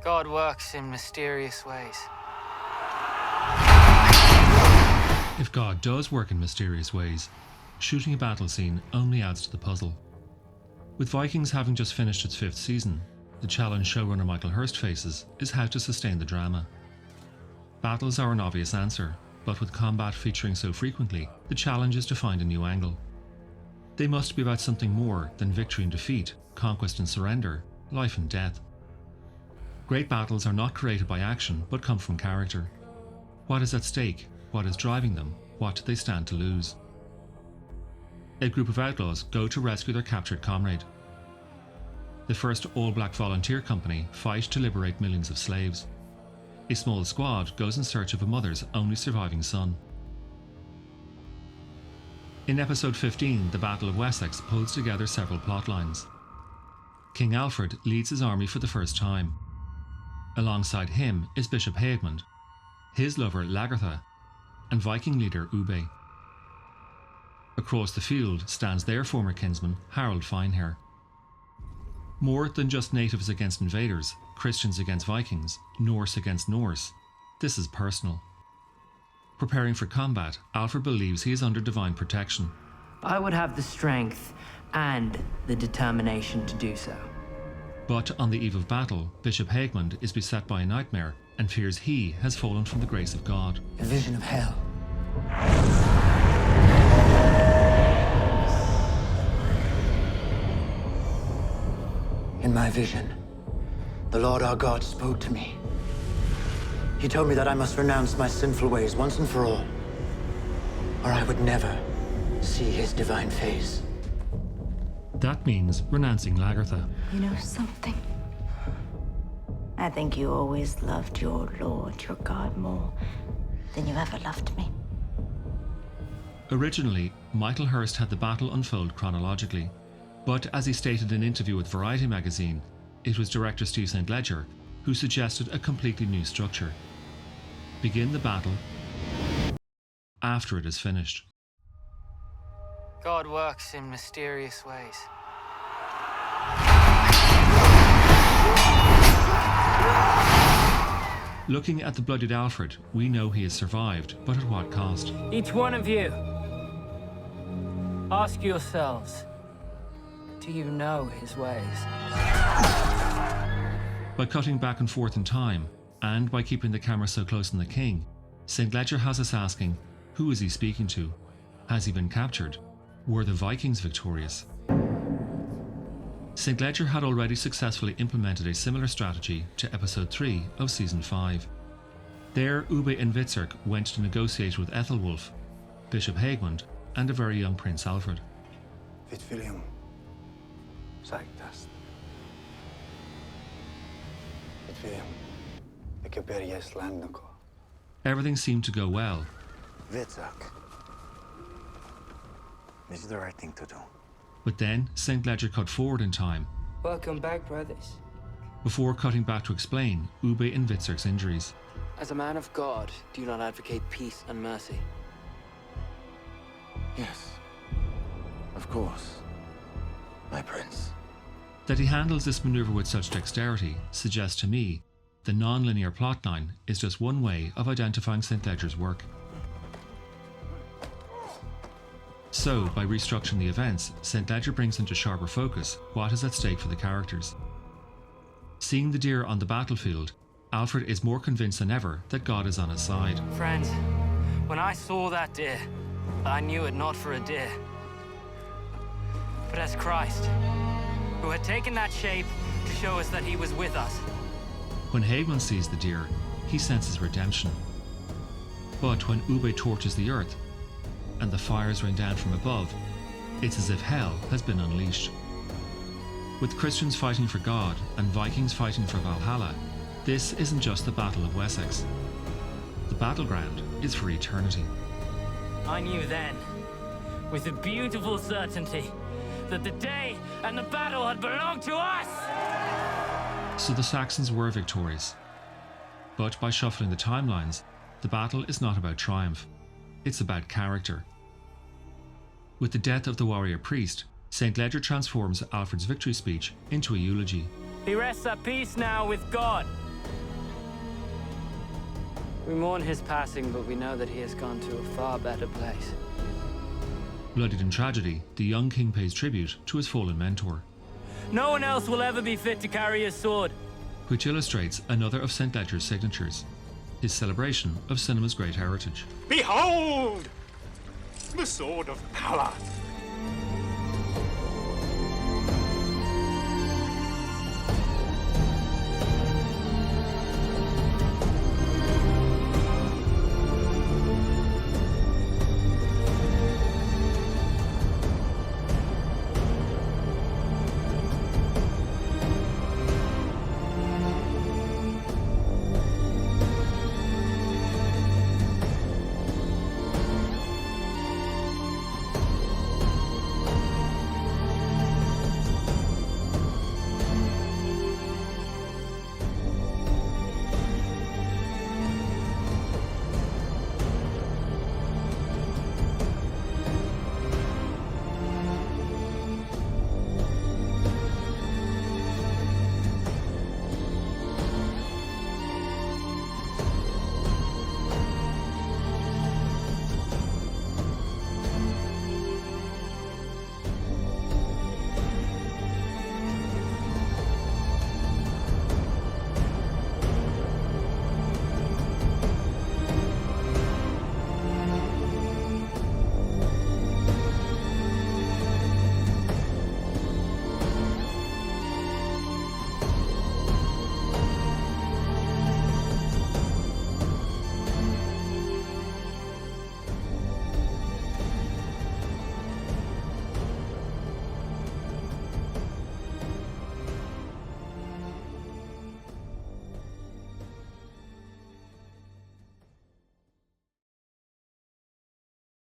God works in mysterious ways. If God does work in mysterious ways, shooting a battle scene only adds to the puzzle. With Vikings having just finished its 5th season, the challenge showrunner Michael Hurst faces is how to sustain the drama. Battles are an obvious answer, but with combat featuring so frequently, the challenge is to find a new angle. They must be about something more than victory and defeat, conquest and surrender, life and death. Great battles are not created by action, but come from character. What is at stake? What is driving them? What do they stand to lose? A group of outlaws go to rescue their captured comrade. The first all-black volunteer company fight to liberate millions of slaves. A small squad goes in search of a mother's only surviving son. In episode 15, the Battle of Wessex pulls together several plot lines. King Alfred leads his army for the first time. Alongside him is Bishop Heahmund, his lover Lagertha, and Viking leader Ube. Across the field stands their former kinsman Harald Finehair. More than just natives against invaders, Christians against Vikings, Norse against Norse, this is personal. Preparing for combat, Alfred believes he is under divine protection. I would have the strength and the determination to do so. But on the eve of battle, Bishop Heahmund is beset by a nightmare and fears he has fallen from the grace of God. A vision of hell. In my vision, the Lord our God spoke to me. He told me that I must renounce my sinful ways once and for all, or I would never see his divine face. That means renouncing Lagertha. You know something? I think you always loved your Lord, your God, more than you ever loved me. Originally, Michael Hurst had the battle unfold chronologically, but as he stated in an interview with Variety magazine, it was director Steve St. Ledger who suggested a completely new structure. Begin the battle after it is finished. God works in mysterious ways. Looking at the bloodied Alfred, we know he has survived, but at what cost? Each one of you, ask yourselves, do you know his ways? By cutting back and forth in time, and by keeping the camera so close on the king, St. Ledger has us asking, who is he speaking to? Has he been captured? Were the Vikings victorious? St. Ledger had already successfully implemented a similar strategy to episode 3 of season 5. There, Ube and Witzerk went to negotiate with Ethelwulf, Bishop Heahmund, and a very young Prince Alfred. William, zeigt das. William, ik heb er juist lang nog. Everything seemed to go well. Witzerk. This is the right thing to do. But then, St. Ledger cut forward in time, Welcome back, brothers. before cutting back to explain Ube and Witzerk's injuries. As a man of God, do you not advocate peace and mercy? Yes. Of course. My prince. That he handles this maneuver with such dexterity suggests to me the non-linear plotline is just one way of identifying St. Ledger's work. So, by restructuring the events, St. Ledger brings into sharper focus what is at stake for the characters. Seeing the deer on the battlefield, Alfred is more convinced than ever that God is on his side. Friends, when I saw that deer, I knew it not for a deer, but as Christ, who had taken that shape to show us that he was with us. When Heahmund sees the deer, he senses redemption. But when Ube torches the earth, and the fires rain down from above, it's as if hell has been unleashed. With Christians fighting for God and Vikings fighting for Valhalla, this isn't just the Battle of Wessex. The battleground is for eternity. I knew then, with a beautiful certainty, that the day and the battle had belonged to us! So the Saxons were victorious. But by shuffling the timelines, the battle is not about triumph. It's about character. With the death of the warrior priest, St. Ledger transforms Alfred's victory speech into a eulogy. He rests at peace now with God, We mourn his passing, but we know that he has gone to a far better place. Bloodied in tragedy, the young king pays tribute to his fallen mentor, No one else will ever be fit to carry his sword. which illustrates another of St. Ledger's signatures, his celebration of cinema's great heritage. Behold! The sword of power!